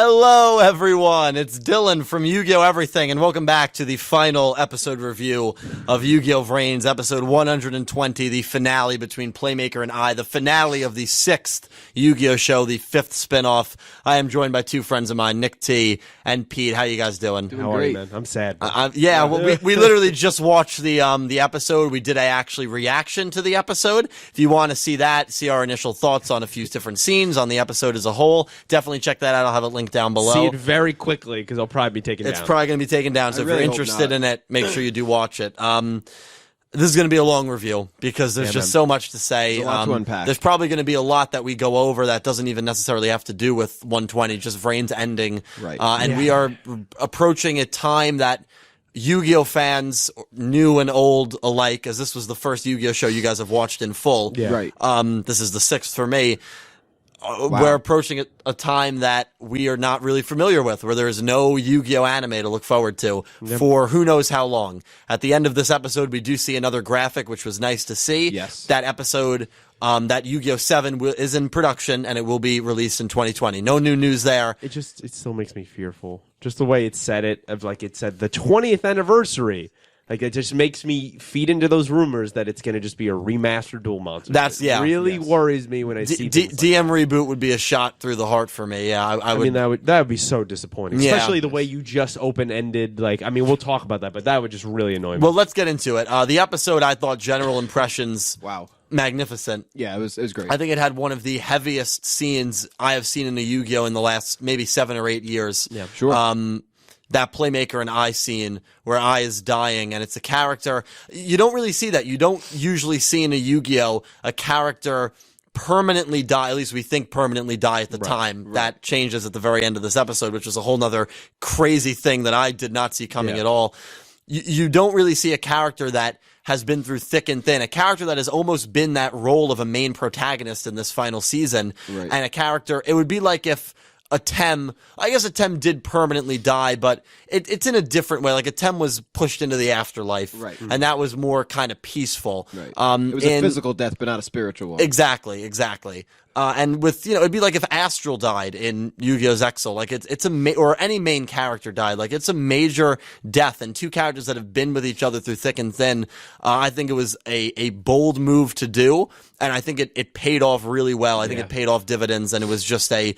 Hello, everyone. It's Dylan from Yu-Gi-Oh Everything, and welcome back to the final episode review of Yu-Gi-Oh VRAINS, episode 120, the finale between Playmaker and I, the finale of the 6th Yu-Gi-Oh show, the 5th spinoff. I am joined by two friends of mine, Nick T and Pete. How you guys doing? How are you, man? I'm sad. Well, we literally just watched the episode. We did actually reaction to the episode. If you want to see that, see our initial thoughts on a few different scenes on the episode as a whole, definitely check that out. I'll have it linked down below. See it very quickly because it'll probably be taken down. It's probably going to be taken down, so if you're interested in it, make sure you do watch it. This is going to be a long review because there's just so much to say. There's a lot to unpack. There's probably going to be a lot that we go over that doesn't even necessarily have to do with 120, just VRAINS ending. Right. And we are approaching a time that Yu-Gi-Oh fans, new and old alike, as this was the first Yu-Gi-Oh show you guys have watched in full. Yeah. Right. This is the 6th for me. We're approaching a time that we are not really familiar with, where there is no Yu-Gi-Oh anime to look forward to for who knows how long. At the end of this episode, we do see another graphic, which was nice to see. Yes. That episode, that Yu-Gi-Oh 7 is in production, and it will be released in 2020. No new news there. It still makes me fearful. Just the way it said it, of like it said the 20th anniversary. Like, it just makes me feed into those rumors that it's going to just be a remastered Duel Monster. It really worries me when I see DM reboot would be a shot through the heart for me. Yeah, I would. I mean, that would be so disappointing. Yeah. Especially the way you just open-ended. Like, I mean, we'll talk about that, but that would just really annoy me. Well, let's get into it. The episode, I thought, general impressions, magnificent. Yeah, it was great. I think it had one of the heaviest scenes I have seen in a Yu-Gi-Oh in the last maybe 7 or 8 years. Yeah, sure. That Playmaker and I scene where I is dying, and it's a character. You don't really see that. You don't usually see in a Yu-Gi-Oh a character permanently die, at least we think permanently die at the time. Right. That changes at the very end of this episode, which was a whole nother crazy thing that I did not see coming at all. You don't really see a character that has been through thick and thin, a character that has almost been that role of a main protagonist in this final season, and a character, it would be like if Atem, I guess Atem did permanently die, but it's in a different way. Like Atem was pushed into the afterlife, and that was more kind of peaceful. Right. It was a physical death, but not a spiritual one. Exactly. And with, it'd be like if Astral died in Yu-Gi-Oh's Exile, like it's or any main character died, like it's a major death, and two characters that have been with each other through thick and thin. I think it was a bold move to do, and I think it paid off really well. I think it paid off dividends, and it was just the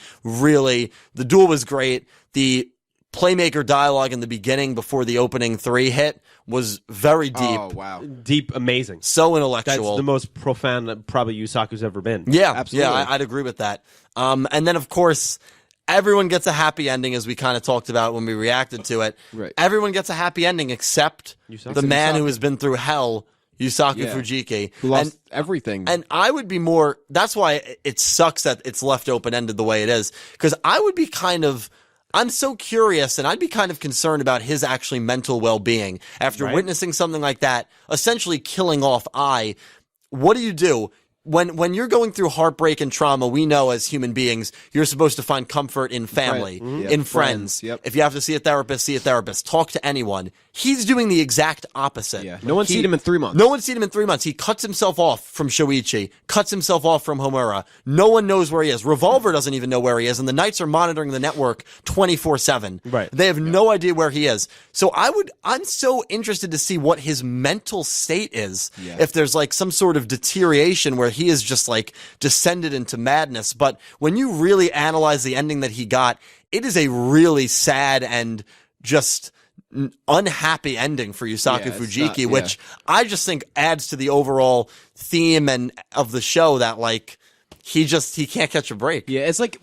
duel was great. The Playmaker dialogue in the beginning before the opening 3 hit was very deep. Oh, wow. Deep, amazing. So intellectual. That's the most profound that probably Yuusaku's ever been. Yeah, absolutely. Yeah, I'd agree with that. And then, of course, everyone gets a happy ending, as we kind of talked about when we reacted to it. Right. Everyone gets a happy ending except the man who has been through hell, Yuusaku Fujiki. Who lost everything. And I would be more... That's why it sucks that it's left open-ended the way it is. Because I would be I'm so curious, and I'd be kind of concerned about his actually mental well-being. After witnessing something like that, essentially killing off I, what do you do? When you're going through heartbreak and trauma, we know as human beings, you're supposed to find comfort in family, in friends. If you have to see a therapist, talk to anyone. He's doing the exact opposite. Yeah. No one's seen him in 3 months. No one's seen him in 3 months. He cuts himself off from Shoichi, cuts himself off from Homura. No one knows where he is. Revolver doesn't even know where he is, and the Knights are monitoring the network 24/7. Right. They have no idea where he is. So I'm so interested to see what his mental state is. Yeah. If there's like some sort of deterioration where he is just like descended into madness. But when you really analyze the ending that he got, it is a really sad and just unhappy ending for Yuusaku Fujiki, which I just think adds to the overall theme and of the show that like he can't catch a break. Yeah, it's like,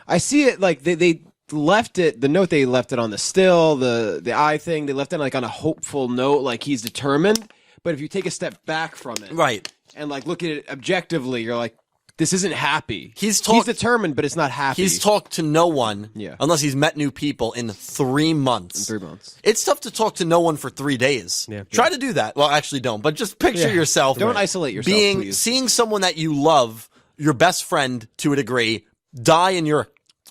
I see it like they left it, the note they left it on the still, the eye thing, they left it like on a hopeful note, like he's determined. But if you take a step back from it, and like look at it objectively, you're like, this isn't happy. He's determined, but it's not happy. He's talked to no one, unless he's met new people in 3 months. In 3 months. It's tough to talk to no one for 3 days. Yeah. Try to do that. Well, actually don't, but just picture yourself. Don't isolate yourself, please. Seeing someone that you love, your best friend to a degree, die in your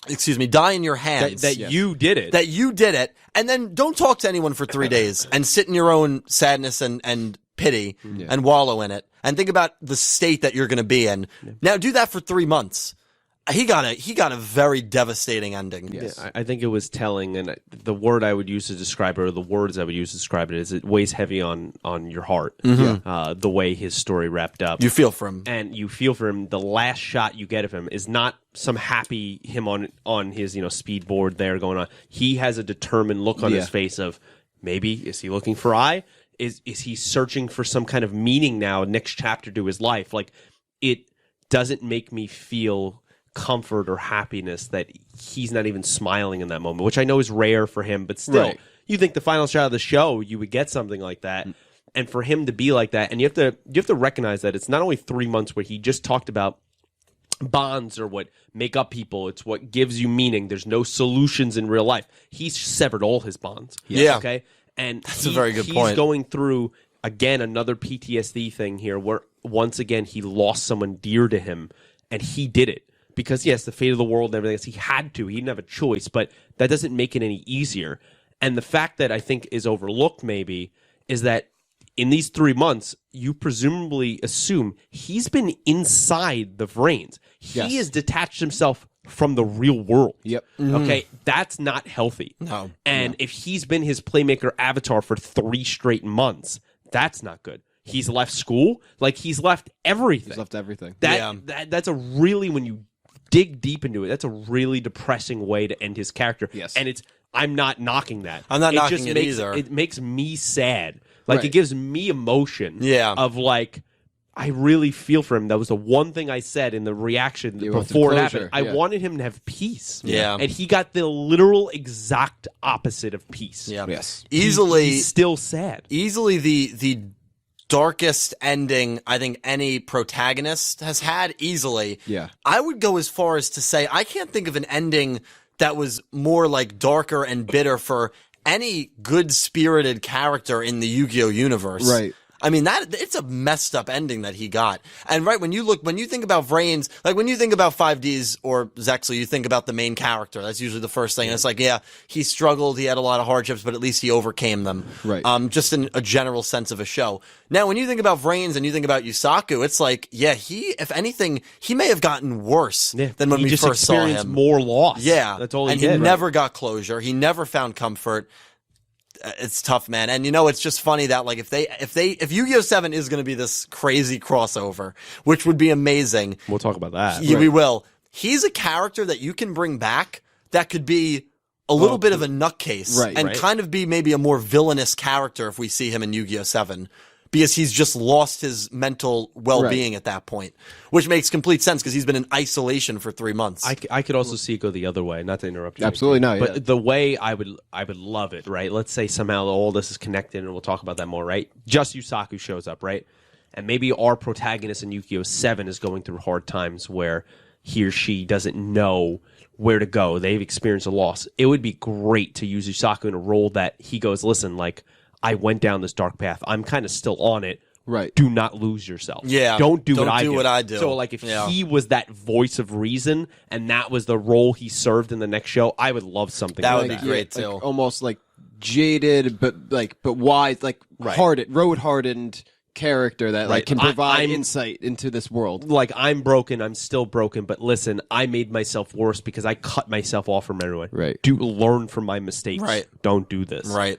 hands. That you did it. That you did it, and then don't talk to anyone for 3 days and sit in your own sadness and pity and wallow in it and think about the state that you're going to be in. Now do that for 3 months. he got a very devastating ending. Yes. Yeah, I think it was telling, and the word I would use to describe it, or the words I would use to describe it, is it weighs heavy on your heart. The way his story wrapped up. You feel for him. And you feel for him. The last shot you get of him is not some happy him on his speedboard there going on. He has a determined look on his face of, maybe, is he looking for I? Is he searching for some kind of meaning now, next chapter to his life? Like, it doesn't make me feel comfort or happiness that he's not even smiling in that moment, which I know is rare for him, but still, you think the final shot of the show, you would get something like that. And for him to be like that, and you have to recognize that it's not only 3 months where he just talked about bonds or what make up people, it's what gives you meaning. There's no solutions in real life. He's severed all his bonds. Yeah. Okay? And that's a very good point. He's going through, again, another PTSD thing here where, once again, he lost someone dear to him, and he did it. Because, yes, the fate of the world and everything else, he had to. He didn't have a choice, but that doesn't make it any easier. And the fact that I think is overlooked, maybe, is that in these 3 months, you presumably assume he's been inside the Vrains. He has detached himself from the real world. Yep. Okay, that's not healthy. No. And if he's been his Playmaker avatar for 3 straight months, that's not good. He's left school. Like, he's left everything. He's left everything. That's a really, when you dig deep into it, that's a really depressing way to end his character. Yes. And I'm not knocking that. I'm not knocking it either. It makes me sad. Like, it gives me emotion. Yeah. Of, like, I really feel for him. That was the one thing I said in the reaction before it happened. I wanted him to have peace. Yeah. And he got the literal exact opposite of peace. Yeah. Yes. Easily. He's still sad. Easily the darkest ending I think any protagonist has had, easily. Yeah. I would go as far as to say I can't think of an ending that was more like darker and bitter for any good-spirited character in the Yu-Gi-Oh universe. Right. I mean, it's a messed up ending that he got. And when you think about Vrains, like when you think about 5Ds or Zexel, you think about the main character. That's usually the first thing. And it's like, yeah, he struggled, he had a lot of hardships, but at least he overcame them. Right. Just in a general sense of a show. Now, when you think about Vrains and you think about Yuusaku, it's like, yeah, if anything, he may have gotten worse than when we first saw him. More loss. Yeah. That's all he did. And he never got closure. He never found comfort. It's tough, man. And it's just funny that like if Yu-Gi-Oh 7 is going to be this crazy crossover, which would be amazing. We'll talk about that. Yeah, we will. He's a character that you can bring back that could be a little bit of a nutcase and kind of be maybe a more villainous character if we see him in Yu-Gi-Oh 7. Because he's just lost his mental well-being at that point, which makes complete sense because he's been in isolation for 3 months. I could also see it go the other way. Not to interrupt you. Absolutely not. But the way I would love it, right? Let's say somehow all this is connected, and we'll talk about that more, right? Just Yuusaku shows up, right? And maybe our protagonist in Yu-Gi-Oh 7 is going through hard times where he or she doesn't know where to go. They've experienced a loss. It would be great to use Yuusaku in a role that he goes, listen, like, I went down this dark path. I'm kind of still on it. Right. Do not lose yourself. Yeah. Don't do what I do. do. So, like, if he was that voice of reason and that was the role he served in the next show, I would love something that like would that. be great, too. Like, almost like jaded, but wise, like road-hardened character that like can provide insight into this world. Like, I'm broken, I'm still broken, but listen, I made myself worse because I cut myself off from everyone. Right. Learn from my mistakes. Right. Don't do this. Right.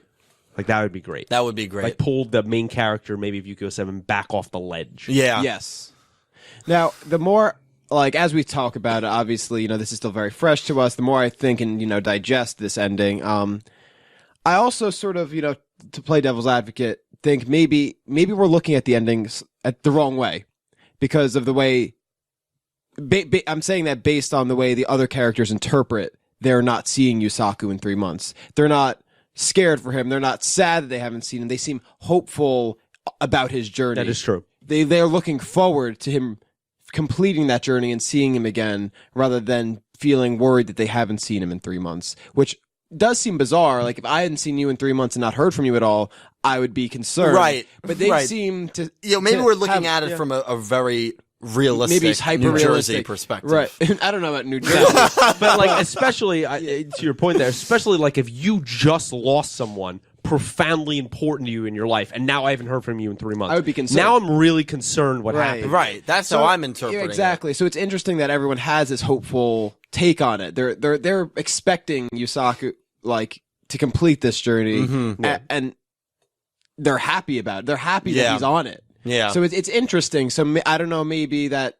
Like, that would be great. That would be great. Like, pull the main character, maybe of Yu-Gi-Oh 7, back off the ledge. Yeah. Yes. Now, the more, like, as we talk about it, obviously, this is still very fresh to us. The more I think and, digest this ending, I also sort of, to play devil's advocate, think maybe we're looking at the endings at the wrong way because of the way, I'm saying that based on the way the other characters interpret they're not seeing Yuusaku in 3 months. They're not scared for him. They're not sad that they haven't seen him. They seem hopeful about his journey. That is true. They're looking forward to him completing that journey and seeing him again rather than feeling worried that they haven't seen him in 3 months, which does seem bizarre. Like, if I hadn't seen you in 3 months and not heard from you at all, I would be concerned. Right. But they seem to... maybe we're looking at it from a very realistic maybe it's New Jersey perspective. Right. I don't know about New Jersey. But, like, especially, to your point there, especially, like, if you just lost someone profoundly important to you in your life, and now I haven't heard from you in 3 months. I would be concerned. Now I'm really concerned what happened. Right. That's how I'm interpreting exactly. it. So it's interesting that everyone has this hopeful take on it. They're expecting Yuusaku to complete this journey, and they're happy about it. They're happy that he's on it. Yeah. So it's interesting. So I don't know, maybe that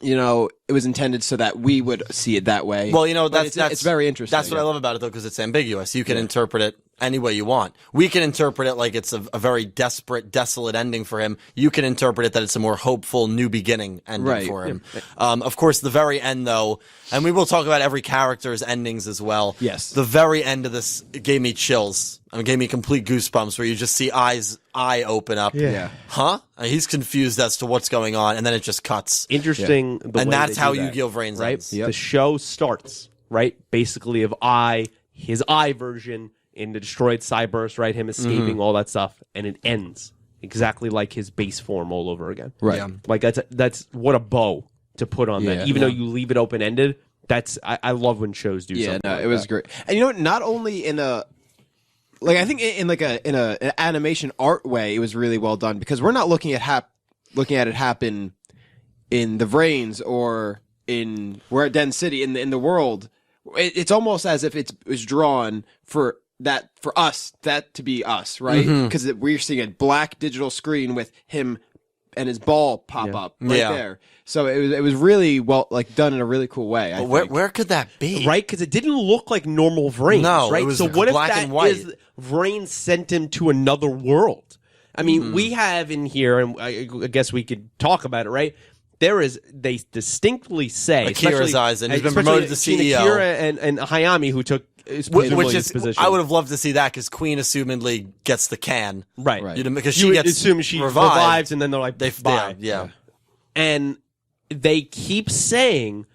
it was intended so that we would see it that way. Well, it's very interesting. That's what I love about it, though, because it's ambiguous. You can interpret it any way you want. We can interpret it like it's a very desperate, desolate ending for him. You can interpret it that it's a more hopeful, new beginning ending for him. Of course, the very end, though, and we will talk about every character's endings as well. Yes. The very end of this gave me chills. It gave me complete goosebumps where you just see eye open up. Yeah. Huh? He's confused as to what's going on, and then it just cuts. Interesting. Yeah. And that's how Yu-Gi-Oh VRAINS ends. Yep. The show starts, right? Basically of his version in the destroyed Cyburst, right? Him escaping, all that stuff. And it ends exactly like his base form all over again. Right. Yeah. Like that's what a bow to put on that. Even though you leave it open-ended, I love when shows do something like it was great. And not only in a... I think in an animation art way, it was really well done because we're not looking at it happen in the Vrains or we're at Den City in the world. It's almost as if it was drawn for us to be us, right? Because we're seeing a black digital screen with him and his ball pop up there. So it was really well done in a really cool way. I think. Where could that be? Right, because it didn't look like normal Vrains. No, right? it was so what black if that and white. is Vrains sent him to another world? I mean, we have in here, and I guess we could talk about it, right? They distinctly say Akira's eyes, and he's been promoted to CEO. Akira and Hayami, who took which is position. I would have loved to see that because Queen assumedly gets the can, right? Because you she gets assume she revives, and then they're like, bye. Yeah. And they keep saying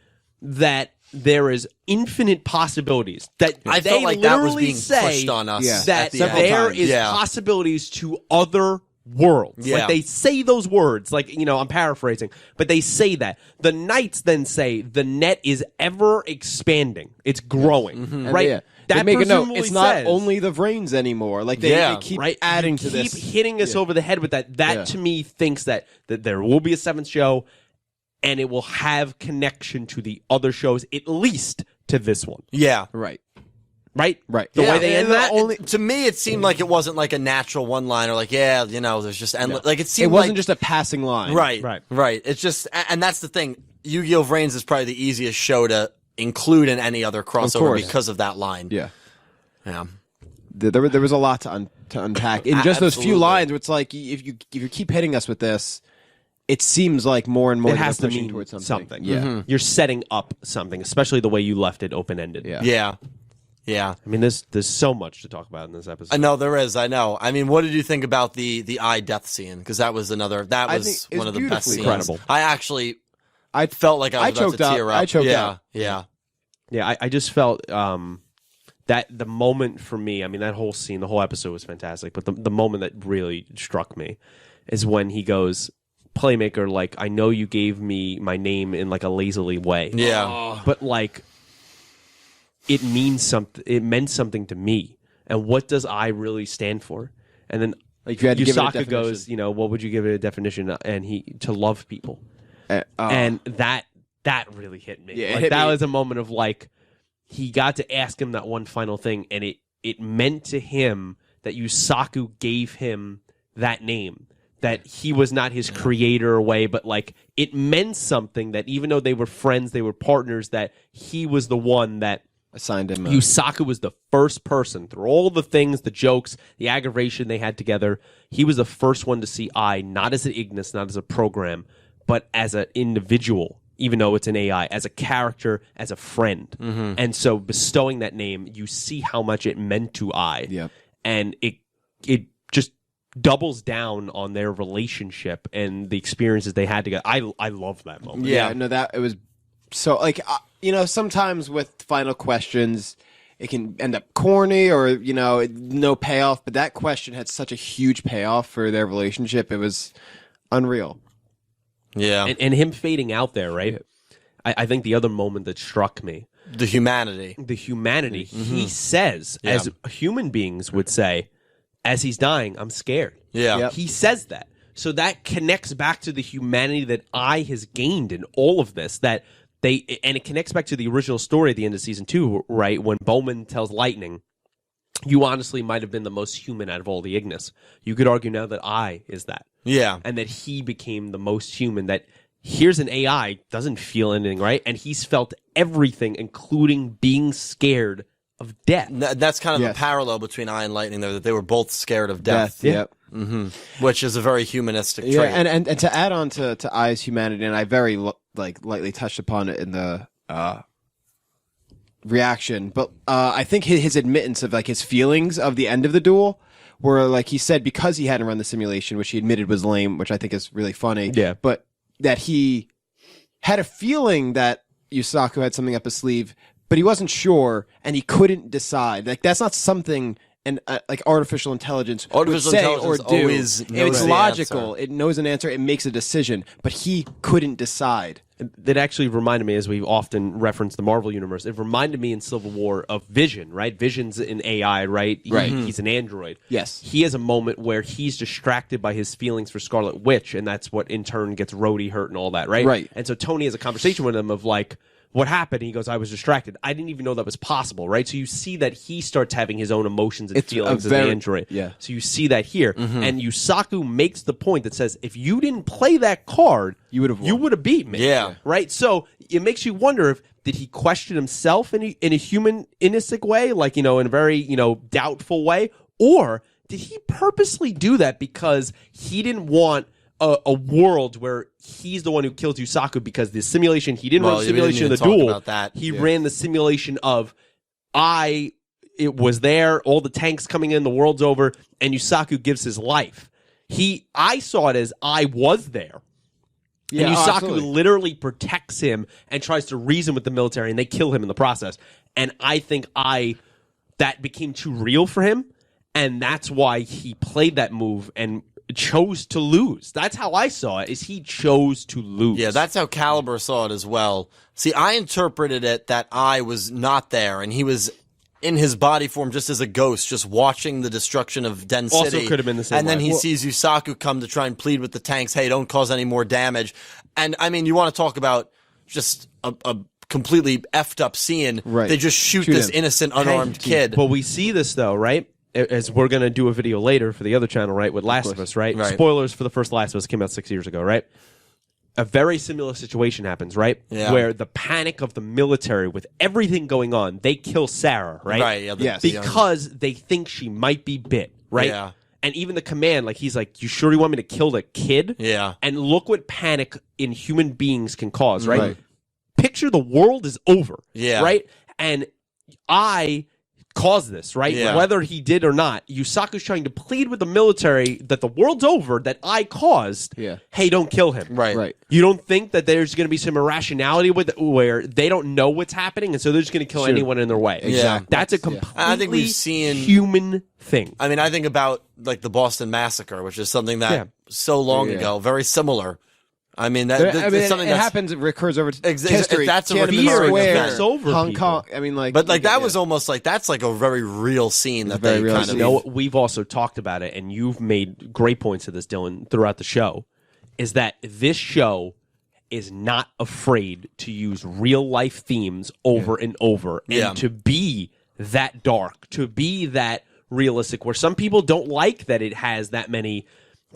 that there is infinite possibilities. That I they felt like that was literally being say pushed on us. That at the there end. is possibilities to other worlds. Yeah. Like they say those words. I'm paraphrasing, but they say that. The Knights then say the net is ever expanding. It's growing, right? They make a note. It's not says, only the Vrains anymore. They keep adding to this. Keep hitting us over the head with that. That to me thinks that there will be a seventh show, and it will have connection to the other shows, at least to this one. Yeah. Right. Right? Right. The way they end that? To me, it seemed like it wasn't like a natural one-liner, there's just endless. It seemed it wasn't just a passing line. Right. It's just, and that's the thing. Yu-Gi-Oh! VRAINS is probably the easiest show to include in any other crossover because of that line. Yeah. Yeah. There was a lot to unpack in just those few lines. Where it's like if you keep hitting us with this, it seems like more and more it has to mean towards something. Yeah, you're setting up something, especially the way you left it open ended. Yeah. I mean, there's so much to talk about in this episode. I know there is. I know. I mean, what did you think about the eye death scene? Because that was one of the best scenes. Incredible. I felt like I was about to tear up. I choked up. Yeah. I just felt that the moment for me, I mean, that whole scene, the whole episode was fantastic, but the moment that really struck me is when he goes, Playmaker, I know you gave me my name in a lazily way. Yeah. But it means something. It meant something to me. And what does I really stand for? And then Yuusaku goes, what would you give it a definition? And to love people. And that really hit me. Yeah, that was a moment of he got to ask him that one final thing, and it meant to him that Yuusaku gave him that name. That he was not his creator way, but it meant something that even though they were friends, they were partners, that he was the one that assigned him. Yuusaku was the first person through all the things, the jokes, the aggravation they had together. He was the first one to see I, not as an Ignis, not as a program, but as an individual, even though it's an AI, as a character, as a friend. Mm-hmm. And so bestowing that name, you see how much it meant to I. Yep. And it just doubles down on their relationship and the experiences they had together. I love that moment. Yeah, no, that it was so sometimes with final questions, it can end up corny or no payoff. But that question had such a huge payoff for their relationship. It was unreal. Yeah, and him fading out there, right? I think the other moment that struck me the humanity. He says, as human beings would say, as he's dying, I'm scared. Yeah. Yep. He says that. So that connects back to the humanity that I has gained in all of this. And it connects back to the original story at the end of season 2, right? When Bowman tells Lightning, you honestly might have been the most human out of all the Ignis. You could argue now that I is that. Yeah. And that he became the most human, that here's an AI, doesn't feel anything, right? And he's felt everything, including being scared of death. That's kind of the parallel between I and Lightning there, that they were both scared of death. Yep. Which is a very humanistic trait. Yeah, and to add on to I's humanity, and I very lightly touched upon it in the reaction, but I think his admittance of like his feelings of the end of the duel, where like he said because he hadn't run the simulation, which he admitted was lame, which I think is really funny. Yeah, but that he had a feeling that Yuusaku had something up his sleeve, but he wasn't sure and he couldn't decide. Like that's not something and like artificial intelligence would say or do. It's logical. It knows an answer. It makes a decision, but he couldn't decide. That actually reminded me, as we often reference the Marvel Universe, it reminded me in Civil War of Vision, right? Vision's an AI, right? He's an android. Yes. He has a moment where he's distracted by his feelings for Scarlet Witch, and that's what in turn gets Rhodey hurt and all that, right? Right. And so Tony has a conversation with him of like, what happened? And he goes, I was distracted. I didn't even know that was possible, right? So you see that he starts having his own emotions and feelings as an android. Yeah. So you see that here. And Yuusaku makes the point that says, if you didn't play that card, you would have beat me. Yeah. Right? So it makes you wonder if, did he question himself in a humanistic way, like, in a very, doubtful way? Or did he purposely do that because he didn't want a world where he's the one who kills Yuusaku, because the simulation, he didn't run the simulation of the duel. He ran the simulation of it was there, all the tanks coming in, the world's over, and Yuusaku gives his life. I saw it as I was there. Yeah, and Yuusaku literally protects him and tries to reason with the military, and they kill him in the process. And I think that became too real for him, and that's why he played that move and chose to lose. That's how I saw it, is he chose to lose. Yeah, that's how Caliber saw it as well. See, I interpreted it that I was not there, and he was in his body form just as a ghost, just watching the destruction of Den City. Also could have been the same And then he sees Yuusaku come to try and plead with the tanks, hey, don't cause any more damage. And, I mean, you want to talk about just a completely effed up scene. Right. They just shoot this innocent, unarmed kid. But we see this, though, right? As we're going to do a video later for the other channel, right, with Last of Us, right? Spoilers for the first Last of Us came out 6 years ago, right? A very similar situation happens, right? Yeah. Where the panic of the military with everything going on, they kill Sarah, right? Right, yeah. Because they think she might be bit, right? Yeah. And even the command, like, he's like, you sure you want me to kill the kid? Yeah. And look what panic in human beings can cause, right? Picture the world is over, right? And I caused this, right? Yeah. Whether he did or not, Yuusaku's trying to plead with the military that the world's over, that I caused. Yeah. Hey, don't kill him. Right. You don't think that there's going to be some irrationality with it, where they don't know what's happening, and so they're just going to kill anyone in their way? Exactly. That's a completely I think we've seen human thing. I mean, I think about like the Boston Massacre, which is something that so long ago, very similar. I mean, it's something that happens. It recurs over history. That's a Tiananmen Square, over Hong Kong. I mean, like, but like that was almost like that's like a very real scene that they kind of. You know, we've also talked about it, and you've made great points of this, Dylan, throughout the show. Is that this show is not afraid to use real life themes over and over, and to be that dark, to be that realistic, where some people don't like that it has that many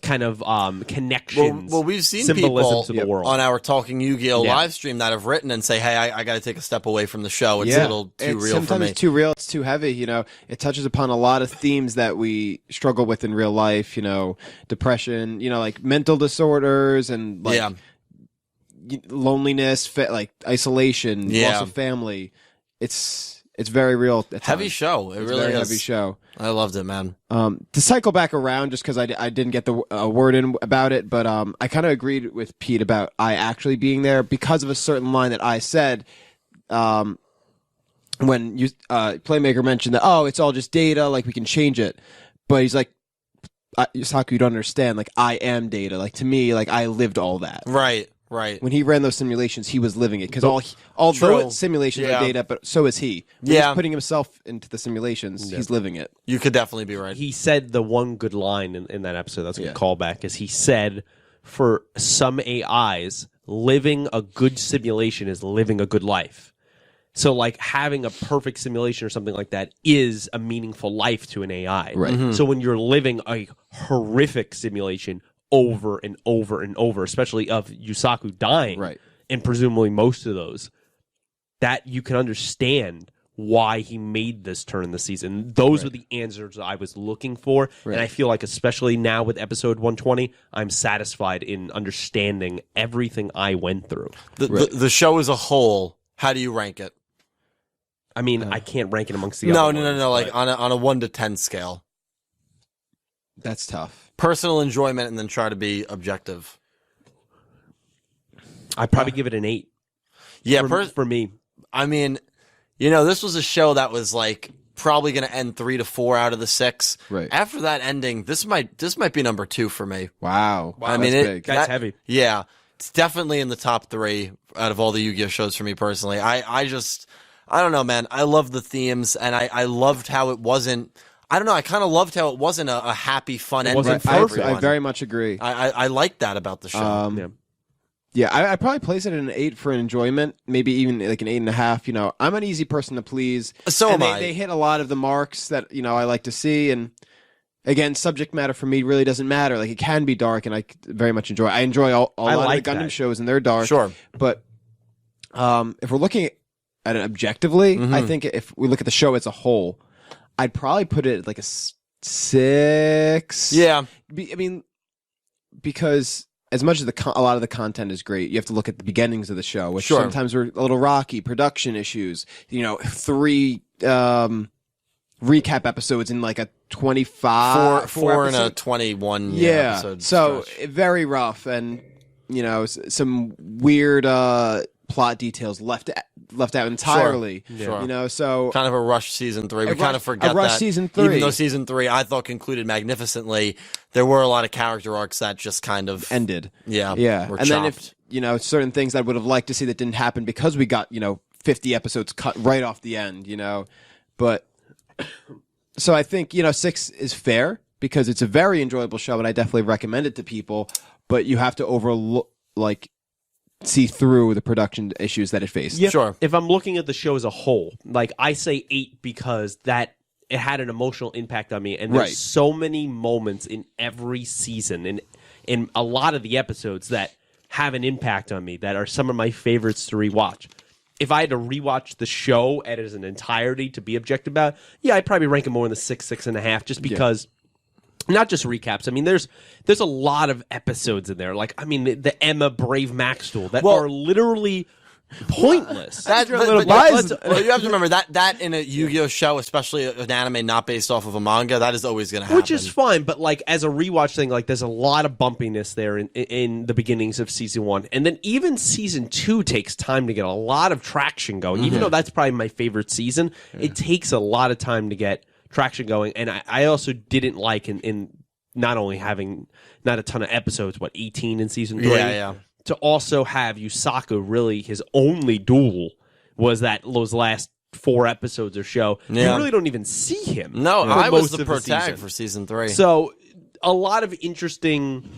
kind of connections. Well, we've seen symbolism people to the world on our Talking Yu-Gi-Oh live stream that have written and say, "Hey, I got to take a step away from the show. It's a little too real for me." Sometimes it's too real. It's too heavy. You know, it touches upon a lot of themes that we struggle with in real life. You know, depression. You know, like mental disorders and like loneliness, like isolation, loss of family. It's very real. Heavy show. It really is. Heavy show. I loved it, man. To cycle back around, just because I didn't get the word in about it, but I kind of agreed with Pete about I actually being there because of a certain line that I said when Playmaker mentioned that, oh, it's all just data, like we can change it. But he's like, Yuusaku, you don't understand. Like, I am data. Like, to me, like, I lived all that. Right. Right. When he ran those simulations, he was living it because although simulations are data, but so is he. When he's putting himself into the simulations, he's living it. You could definitely be right. He said the one good line in that episode. That's a good callback. Is he said, for some AIs, living a good simulation is living a good life. So, like, having a perfect simulation or something like that is a meaningful life to an AI. Right. Mm-hmm. So when you're living a horrific simulation over and over and over, especially of Yuusaku dying, right, and presumably most of those, that you can understand why he made this turn in the season. Those were the answers I was looking for, and I feel like especially now with episode 120, I'm satisfied in understanding everything I went through. The show as a whole, how do you rank it? I mean, I can't rank it amongst the other ones, No. Like on a 1 to 10 scale. That's tough. Personal enjoyment, and then try to be objective. I'd probably give it an 8. Yeah, for me. I mean, this was a show that was like probably going to end 3 to 4 out of the 6. Right. After that ending, this might be number 2 for me. Wow. I mean, that's big. That's heavy. Yeah, it's definitely in the top 3 out of all the Yu-Gi-Oh shows for me personally. I don't know, man. I love the themes, and I loved how it wasn't. I don't know. I kind of loved how it wasn't a happy, fun ending for everyone. I very much agree. I like that about the show. I probably place it at an 8 for enjoyment, maybe even like an 8.5. I'm an easy person to please. So am I. They hit a lot of the marks that I like to see, and again, subject matter for me really doesn't matter. Like, it can be dark, and I very much enjoy. I enjoy a lot of the Gundam shows, and they're dark. Sure, but if we're looking at it objectively, I think if we look at the show as a whole, I'd probably put it at like a 6. Yeah. I mean, because as much as a lot of the content is great, you have to look at the beginnings of the show, which sometimes were a little rocky, production issues, 3 recap episodes in like a 25... Four and a 21 episode so stretch. Very rough, and, some weird plot details left out entirely. Sure. So kind of a rush season 3. We kind of forget that season 3. Even though season 3 I thought concluded magnificently, there were a lot of character arcs that just kind of ended. Yeah. And chopped. then if certain things I would have liked to see that didn't happen because we got 50 episodes cut right off the end. But so I think 6 is fair because it's a very enjoyable show, and I definitely recommend it to people. But you have to see through the production issues that it faced. Yeah, sure. If I'm looking at the show as a whole, like, I say 8 because it had an emotional impact on me, and there's so many moments in every season and in a lot of the episodes that have an impact on me that are some of my favorites to rewatch. If I had to rewatch the show as an entirety to be objective about, I'd probably rank it more in the 6, 6.5, just because. Not just recaps. I mean, there's a lot of episodes in there. Like, I mean, the Emma Brave Max duel that are literally pointless. You have to remember that in a Yu-Gi-Oh show, especially an anime not based off of a manga, that is always going to happen. Which is fine, but like as a rewatch thing, like there's a lot of bumpiness there in the beginnings of season 1, and then even season 2 takes time to get a lot of traction going. Even though that's probably my favorite season, it takes a lot of time to get traction going, and I also didn't like in not only having not a ton of episodes, 18 in season 3, to also have Yuusaku really his only duel was those last 4 episodes or show. You really don't even see him. No, I was the protag for season 3. So a lot of interesting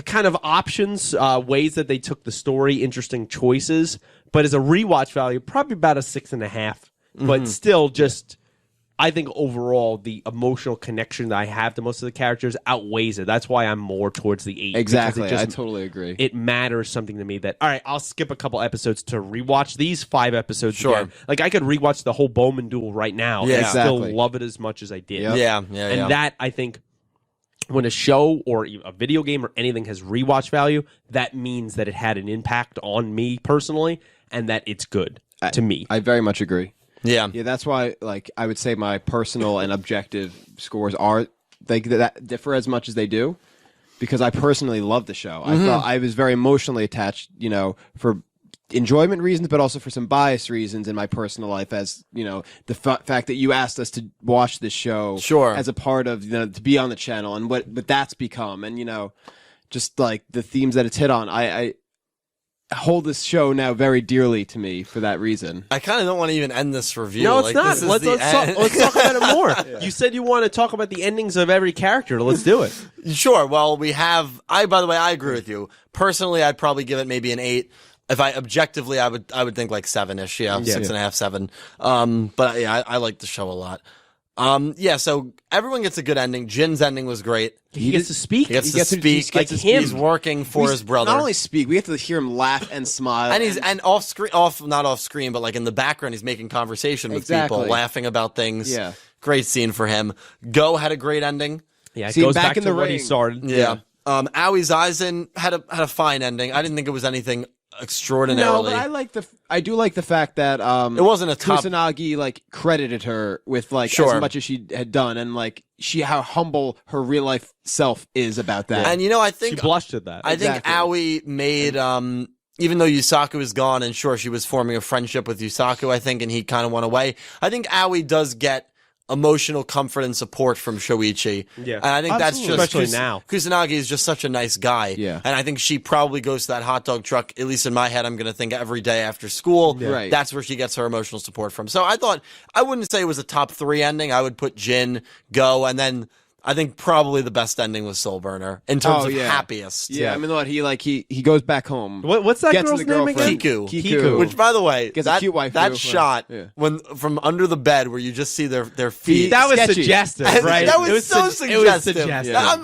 kind of options, ways that they took the story, interesting choices, but as a rewatch value, probably about a 6.5, but still just. I think overall the emotional connection that I have to most of the characters outweighs it. That's why I'm more towards the 8. Exactly, I totally agree. It matters something to me that, all right, I'll skip a couple episodes to rewatch these 5 episodes again. Like, I could rewatch the whole Bowman duel right now and still love it as much as I did. Yep. And that, I think, when a show or a video game or anything has rewatch value, that means that it had an impact on me personally and that it's good to me. I very much agree. Yeah, that's why, like, I would say my personal and objective scores are that differ as much as they do, because I personally love the show. I thought I was very emotionally attached, for enjoyment reasons, but also for some bias reasons in my personal life. As the fact that you asked us to watch this show, as a part of to be on the channel, and what that's become, and just like the themes that it's hit on. I hold this show now very dearly to me for that reason. I kind of don't want to even end this review. No, it's not. Let's talk about it more. Yeah. You said you want to talk about the endings of every character. Let's do it. Sure. Well, we have. By the way, I agree with you. Personally, I'd probably give it maybe an 8. If I objectively, I would think like 7-ish. Yeah, 6.5, 7. But yeah, I like the show a lot. So everyone gets a good ending. Jin's ending was great. He gets to speak. He gets to speak. Like he's working for his brother. Not only speak, we have to hear him laugh and smile. And not off screen, but like in the background, he's making conversation with people, laughing about things. Yeah. Great scene for him. Go had a great ending. Yeah, it goes back in the what he started. Yeah. Aoi's Aizen had a fine ending. I didn't think it was anything extraordinarily. No, but I do like the fact that it wasn't a top. Kusanagi like credited her with like as much as she had done, and like how humble her real life self is about that. And I think she blushed at that. I think Aoi made even though Yuusaku is gone, and sure she was forming a friendship with Yuusaku, I think, and he kind of went away. I think Aoi does get emotional comfort and support from Shoichi. Yeah. And I think that's just especially now. Kusanagi is just such a nice guy. Yeah. And I think she probably goes to that hot dog truck, at least in my head, I'm going to think every day after school. Yeah. Right. That's where she gets her emotional support from. So I wouldn't say it was a top 3 ending. I would put Jin, Go, and then I think probably the best ending was Soul Burner in terms of happiest. Yeah, I mean, what he goes back home. What's that girl's name again? Kiku. Which, by the way, gets a cute wife. That shot when from under the bed where you just see their feet. That was sketchy. suggestive, right? That was so suggestive. It was suggestive. Yeah.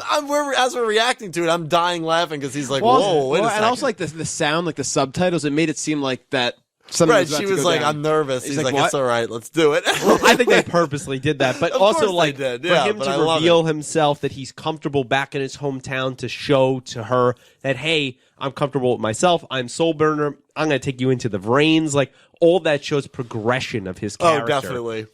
As we're reacting to it, I'm dying laughing because he's like, "Whoa, wait a second." And also like the sound, like the subtitles, it made it seem like that. Right, she was like, "I'm nervous." He's like, "It's all right, let's do it." I think they purposely did that, but also like did. for him to reveal himself that he's comfortable back in his hometown to show to her that, hey, I'm comfortable with myself. I'm Soul Burner. I'm going to take you into the Vrains. Like all that shows progression of his character. Oh, definitely.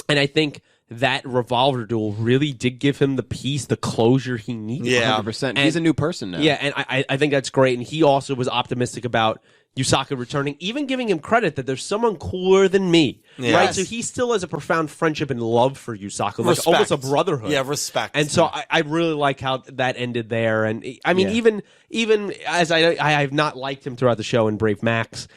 And I think that revolver duel really did give him the peace, the closure he needed. Yeah, 100%. He's a new person now. Yeah, and I think that's great. And he also was optimistic about Yuusaku returning, even giving him credit that there's someone cooler than me. Yes. Right? So he still has a profound friendship and love for Yuusaku, like almost a brotherhood. Yeah, respect. And so I really like how that ended there. And I mean, even as I have not liked him throughout the show in Brave Max,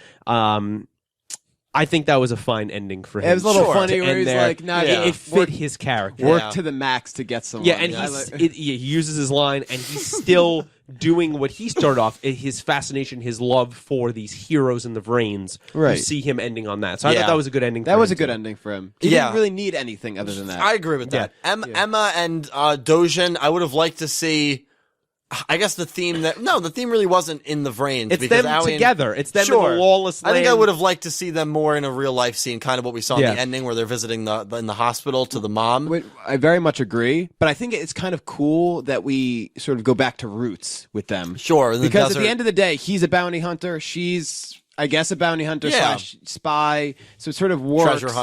I think that was a fine ending for him. It was a little funny where he's there. like, "Nah, it fit his character. Work to the max to get someone." Yeah, and he uses his line, and he's still doing what he started off, his fascination, his love for these heroes in the Vrains. Right. You see him ending on that. So I thought that was a good ending. That was a good ending for him. He didn't really need anything other than that. I agree with that. Emma and Dojin, I would have liked to see. I guess the theme really wasn't in the Vrains. It's them together. It's them in the lawless land. I think I would have liked to see them more in a real life scene, kind of what we saw in the ending where they're visiting in the hospital to the mom. I very much agree, but I think it's kind of cool that we sort of go back to roots with them. Sure. Because at the end of the day, he's a bounty hunter. She's, I guess, a bounty hunter / spy. So it sort of works. Treasure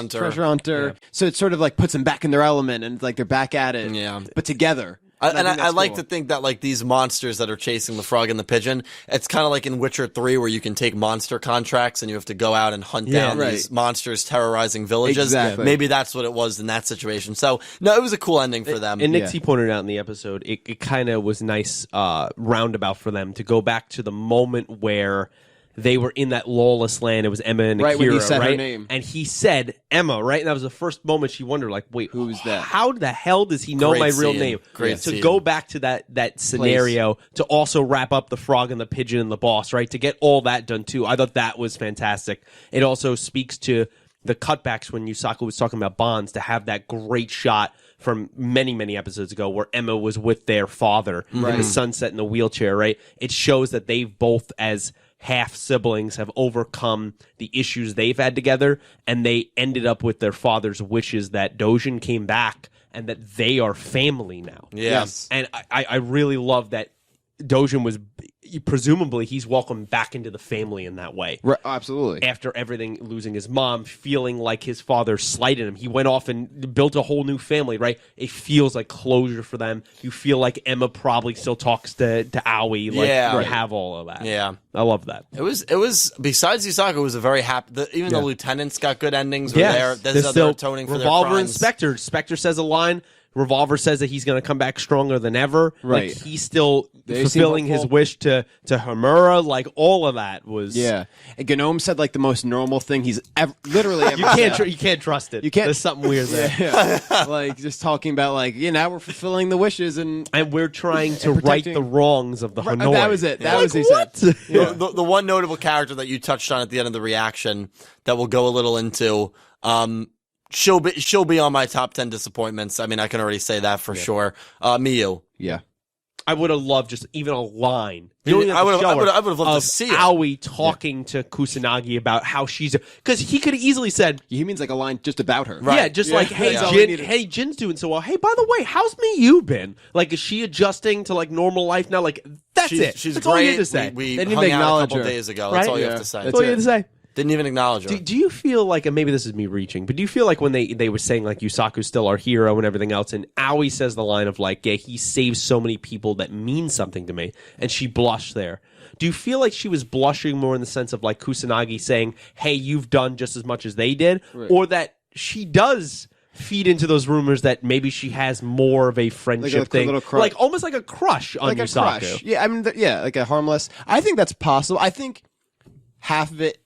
hunter. Yeah. So it sort of like puts them back in their element and like they're back at it. Yeah. But together. I like to think that like these monsters that are chasing the frog and the pigeon, it's kind of like in Witcher 3 where you can take monster contracts and you have to go out and hunt down these monsters terrorizing villages. Exactly. Maybe that's what it was in that situation. So, no, it was a cool ending for them. And Nixie pointed out in the episode, it kind of was nice roundabout for them to go back to the moment where they were in that lawless land. It was Emma and Akira, when he said her name. And he said Emma, right? And that was the first moment she wondered, like, wait, who's that? How the hell does he know my real name? Great to go back to that scenario, to also wrap up the frog and the pigeon and the boss, right? To get all that done, too. I thought that was fantastic. It also speaks to the cutbacks when Yuusaku was talking about Bonds, to have that great shot from many, many episodes ago where Emma was with their father in the sunset in the wheelchair, right? It shows that they've both, as half siblings, have overcome the issues they've had together, and they ended up with their father's wishes that Dojin came back and that they are family now. Yes. And I really love that Dojin was, presumably, he's welcomed back into the family in that way. Right, absolutely. After everything, losing his mom, feeling like his father slighted him, he went off and built a whole new family, right? It feels like closure for them. You feel like Emma probably still talks to Aoi. Like, you have all of that. Yeah. I love that. It was besides Yuusaku, it was a very happy. Even the lieutenants got good endings. There's still other atoning for their Revolver crimes. and Spectre. Spectre says a line. Revolver says that he's going to come back stronger than ever. Right. Like, he's still fulfilling his wish to Homura. Like, all of that was... Yeah. And Gnome said, like, the most normal thing he's literally ever said. You can't trust it. You can't. There's something weird there. Yeah. Like, just talking about, like, now we're fulfilling the wishes and we're trying to right the wrongs of the Hanoi. That was it. That was he what? said. Yeah. The one notable character that you touched on at the end of the reaction that we'll go a little into... She'll be on my top 10 disappointments. I mean, I can already say that for sure. Miyu. Yeah. I would have loved just even a line. I would have loved to see it. Aoi talking to Kusanagi about how she's... Because he could have easily said... He means like a line just about her. Right. Yeah, just like, hey, Jin's doing so well. Hey, by the way, how's Miyu been? Like, is she adjusting to, like, normal life now? Like, that's it. She's that's great. All you had to say. We hung out a couple days ago. That's all you have to say. That's all you had to say. Didn't even acknowledge her. Do you feel like, and maybe this is me reaching, but do you feel like when they were saying like Yuusaku's still our hero and everything else, and Aoi says the line of like, yeah, he saves so many people that mean something to me, and she blushed there. Do you feel like she was blushing more in the sense of like Kusanagi saying, hey, you've done just as much as they did, or that she does feed into those rumors that maybe she has more of a friendship thing, like almost like a crush on Yuusaku? Crush. Yeah, I mean, like a harmless. I think that's possible. I think half of it.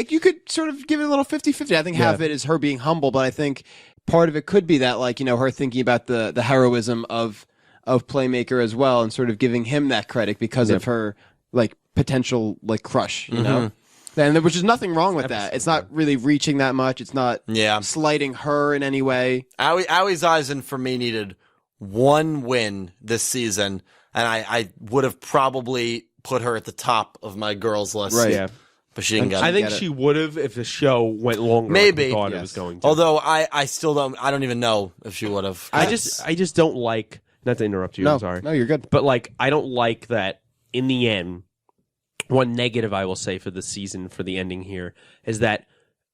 You could sort of give it a little 50-50. I think half of it is her being humble, but I think part of it could be that, like, her thinking about the heroism of Playmaker as well, and sort of giving him that credit because of her like potential like crush, you know. And which is nothing wrong with that. It's not really reaching that much. It's not slighting her in any way. Aoi's Aizen for me needed one win this season, and I would have probably put her at the top of my girls list. Right. Yeah. But she didn't get it. I think she would have if the show went longer. Maybe. Like thought it was going to. Although I still don't. I don't even know if she would have. I just don't like. Not to interrupt you. No, I'm sorry. No, you're good. But like, I don't like that. In the end, one negative I will say for the season for the ending here is that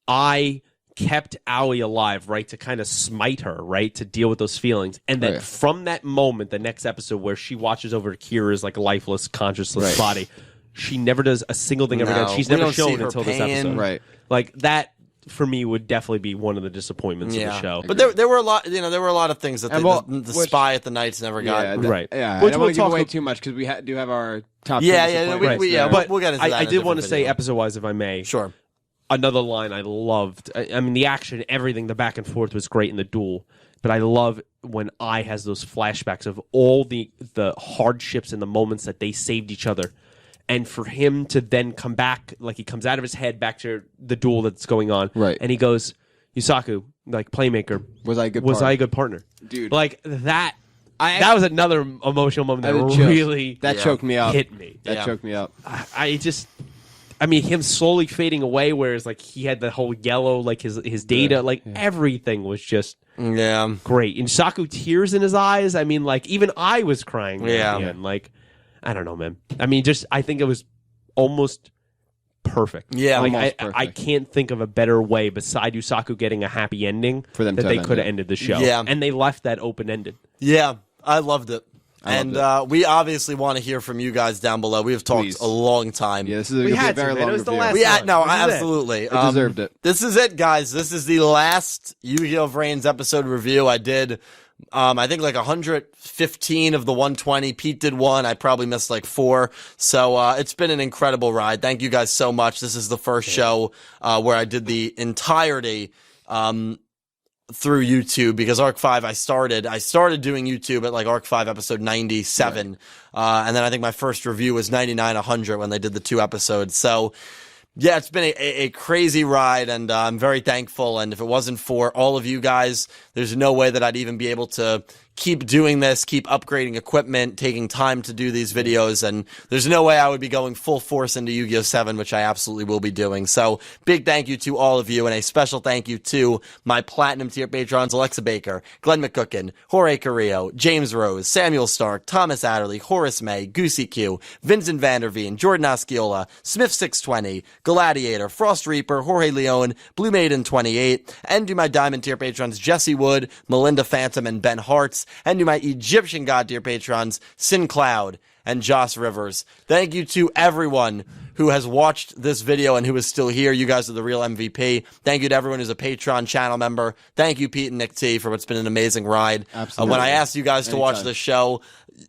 I kept Aoi alive, right, to kind of smite her, right, to deal with those feelings, and then from that moment, the next episode where she watches over Kira's like lifeless, consciousless body. She never does a single thing ever done. She's never shown until this episode. Right. Like that for me would definitely be one of the disappointments of the show. But there were a lot, there were a lot of things that the spy at the Knights never got. Right. Yeah. I don't want to give away too much because we do have our top. But we'll get into that. I did want to say episode wise, if I may. Sure. Another line I loved. I mean, the action, everything, the back and forth was great in the duel. But I love when Ai has those flashbacks of all the hardships and the moments that they saved each other. And for him to then come back, like he comes out of his head back to the duel that's going on. Right. And he goes, Yuusaku, like Playmaker. Was I a good partner? Dude. Like that was another emotional moment that really choked me up. Hit me. That choked me up. I mean, him slowly fading away, whereas like he had the whole yellow, like his data, everything was just great. And Yuusaku, tears in his eyes. I mean, like even I was crying at the end. Like, I don't know, man. I mean, I think it was almost perfect. Yeah, like I can't think of a better way beside Yuusaku getting a happy ending for them that they could have ended the show. Yeah, and they left that open ended. Yeah, I loved it. We obviously want to hear from you guys down below. We have talked a long time. Yeah, this is a very long review. Absolutely. It deserved it. This is it, guys. This is the last Yu-Gi-Oh VRAINS episode review. I did, I think like 115 of the 120. Pete did one. I probably missed like 4. So it's been an incredible ride. Thank you guys so much. This is the first show where I did the entirety through YouTube, because Arc 5 I started doing YouTube at like Arc 5 episode 97. And then I think my first review was 99, 100 when they did the 2 episodes. So yeah, it's been a crazy ride, and I'm very thankful. And if it wasn't for all of you guys, there's no way that I'd even be able to keep doing this, keep upgrading equipment, taking time to do these videos, and there's no way I would be going full force into Yu-Gi-Oh 7, which I absolutely will be doing. So big thank you to all of you, and a special thank you to my platinum tier patrons: Alexa Baker, Glen McGookin, Jorge Carrillo, James Rose, Samuel Stark, Thomas Adderley, Horace Maye, Goosey Q, Vincent Van Der Veen, Jordan Osceola, Smith620, Galladiator, FrostReaper, Jorge Leon, Blue Maiden 28, and to my diamond tier patrons Jesse Wood, Melinda Phantom, and Ben Hartz, and to my Egyptian God tier patrons Syn Cloud and Joss Rivers. Thank you to everyone who has watched this video and who is still here. You guys are the real MVP. Thank you to everyone who's a Patreon channel member. Thank you, Pete and Nick T, for what's been an amazing ride. Absolutely. When I asked you guys to watch the show,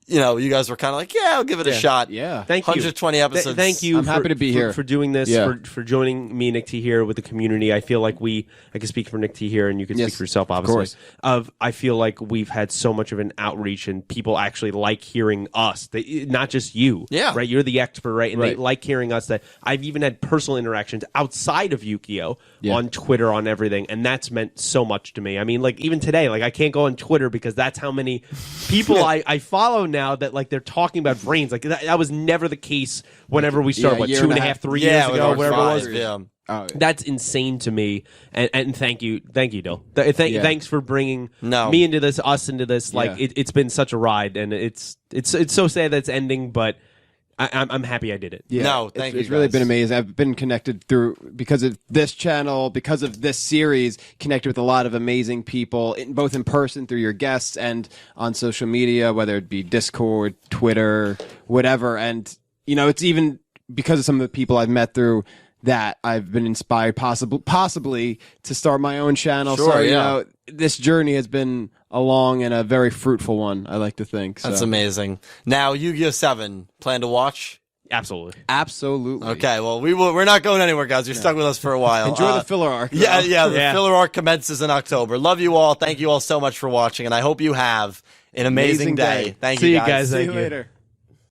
you know, you guys were kind of like, yeah, I'll give it a shot. Yeah. Thank you. 120 episodes. Thank you. I'm happy to be here. For doing this, for joining me and Nick T here with the community. I feel like I can speak for Nick T here, and you can speak for yourself, obviously. I feel like we've had so much of an outreach, and people actually like hearing us. Not just you. Yeah. Right? You're the expert, right? And they like hearing us. That I've even had personal interactions outside of Yugioh on Twitter, on everything, and that's meant so much to me. I mean, like, even today, like, I can't go on Twitter because that's how many people I follow now that, like, they're talking about Vrains. Like, that was never the case whenever we started, 2.5, 3 years ago, wherever it was. Yeah. That's insane to me, and thank you, Dill. Thanks for bringing me into this, us into this. Like, it's been such a ride, and it's so sad that it's ending, but I'm happy I did it. Yeah. No, thank you. It's really been amazing. I've been connected because of this channel, because of this series, connected with a lot of amazing people, both in person through your guests and on social media, whether it be Discord, Twitter, whatever. And, you know, it's even because of some of the people I've met through that I've been inspired possibly to start my own channel. Sure, so, you know, this journey has been a long and a very fruitful one, I like to think. So. That's amazing. Now, Yu-Gi-Oh 7, plan to watch? Absolutely. Okay, well, we're not going anywhere, guys. You're stuck with us for a while. Enjoy the filler arc. The filler arc commences in October. Love you all. Thank you all so much for watching, and I hope you have an amazing day. Thank you, guys. See you later.